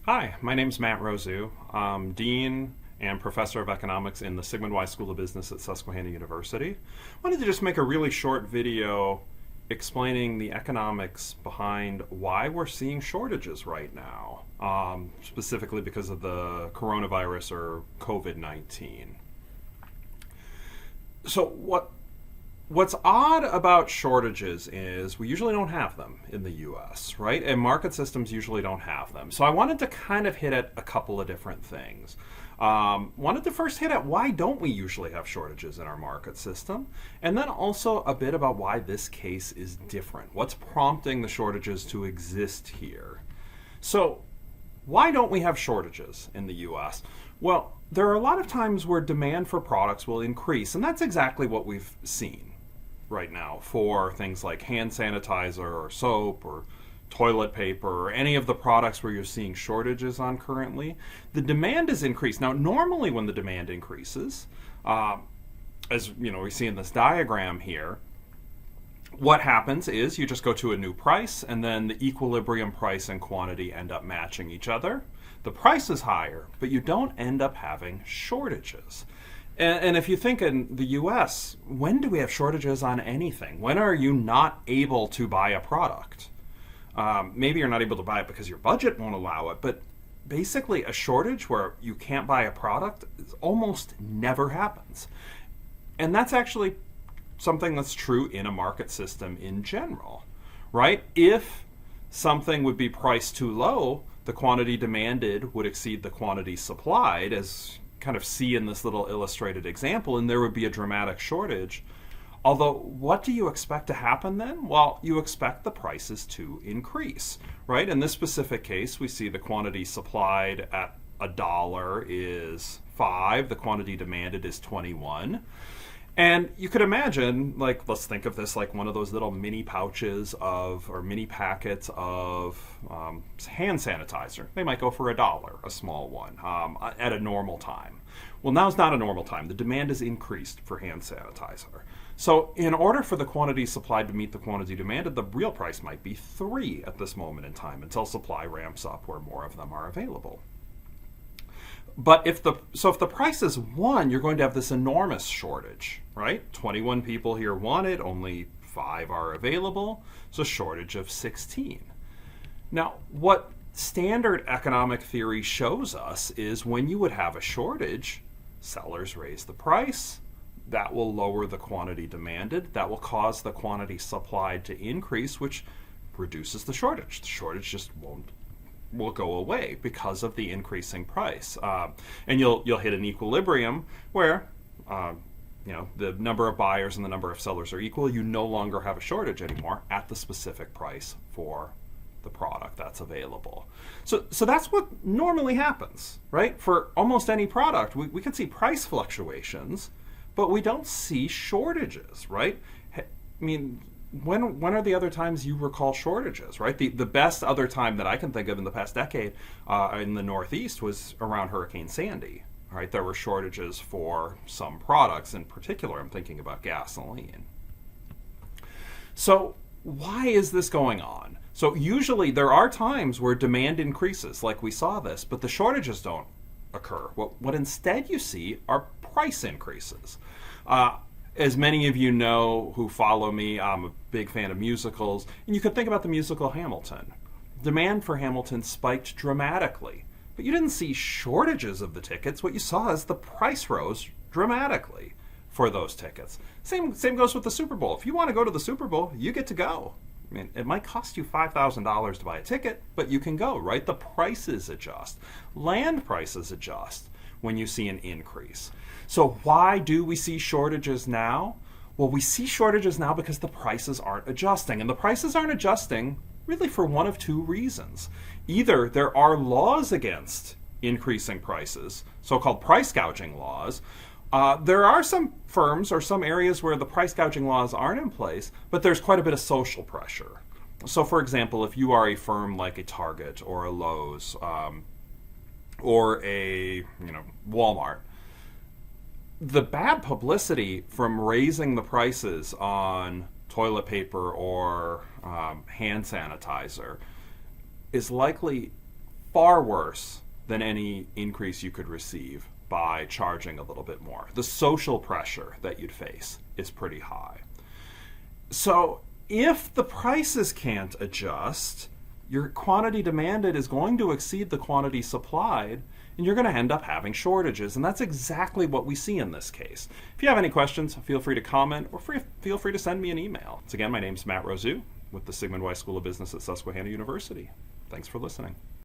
Hi, my name's Matt Rosu. I'm Dean and Professor of Economics in the Sigmund Weiss School of Business at Susquehanna University. I wanted to just make a really short video explaining the economics behind why we're seeing shortages right now, specifically because of the coronavirus or COVID-19. So what's odd about shortages is we usually don't have them in the US, right? And market systems usually don't have them. So I wanted to kind of hit at a couple of different things. Wanted to first hit at why don't we usually have shortages in our market system, and then also a bit about why this case is different. What's prompting the shortages to exist here? So why don't we have shortages in the US? Well, there are a lot of times where demand for products will increase, and that's exactly what we've seen right now for things like hand sanitizer or soap or toilet paper or any of the products where you're seeing shortages on currently. The demand is increased. Now, normally when the demand increases, as you know, we see in this diagram here, what happens is you just go to a new price, and then the equilibrium price and quantity end up matching each other. The price is higher, but you don't end up having shortages. And if you think in the US, when do we have shortages on anything? When are you not able to buy a product? Maybe you're not able to buy it because your budget won't allow it, but basically a shortage where you can't buy a product almost never happens. And that's actually something that's true in a market system in general, right? If something would be priced too low, the quantity demanded would exceed the quantity supplied, as kind of see in this little illustrated example, and there would be a dramatic shortage. Although, what do you expect to happen then? Well, you expect the prices to increase, right? In this specific case, we see the quantity supplied at $1 is 5, the quantity demanded is 21. And you could imagine, like, let's think of this like one of those little mini pouches of, or mini packets of hand sanitizer. They might go for $1, a small one, at a normal time. Well, now's not a normal time. The demand is increased for hand sanitizer. So in order for the quantity supplied to meet the quantity demanded, the real price might be 3 at this moment in time until supply ramps up where more of them are available. But if the price is 1, you're going to have this enormous shortage, right? 21 people here want it, only 5 are available, so shortage of 16. Now, what standard economic theory shows us is when you would have a shortage, sellers raise the price, that will lower the quantity demanded, that will cause the quantity supplied to increase, which reduces the shortage. The shortage just will go away because of the increasing price, and you'll hit an equilibrium where the number of buyers and the number of sellers are equal. You no longer have a shortage anymore at the specific price for the product that's available. So that's what normally happens, right? For almost any product, we can see price fluctuations, but we don't see shortages, right? I mean, when are the other times you recall shortages, right? The best other time that I can think of in the past decade in the Northeast was around Hurricane Sandy, right? There were shortages for some products. In particular, I'm thinking about gasoline. So why is this going on? So usually there are times where demand increases, like we saw this, but the shortages don't occur. What instead you see are price increases. As many of you know who follow me, I'm a big fan of musicals, and you could think about the musical Hamilton. Demand for Hamilton spiked dramatically, but you didn't see shortages of the tickets. What you saw is the price rose dramatically for those tickets. Same goes with the Super Bowl. If you want to go to the Super Bowl, you get to go. I mean, it might cost you $5,000 to buy a ticket, but you can go, right? The prices adjust. Land prices adjust when you see an increase. So why do we see shortages now? Well, we see shortages now because the prices aren't adjusting. And the prices aren't adjusting really for one of 2 reasons. Either there are laws against increasing prices, so-called price gouging laws. There are some firms or some areas where the price gouging laws aren't in place, but there's quite a bit of social pressure. So for example, if you are a firm like a Target or a Lowe's or a Walmart, the bad publicity from raising the prices on toilet paper or hand sanitizer is likely far worse than any increase you could receive by charging a little bit more. The social pressure that you'd face is pretty high. So if the prices can't adjust, your quantity demanded is going to exceed the quantity supplied, and you're going to end up having shortages. And that's exactly what we see in this case. If you have any questions, feel free to comment or feel free to send me an email. Once again, my name's Matt Rosu with the Sigmund Weiss School of Business at Susquehanna University. Thanks for listening.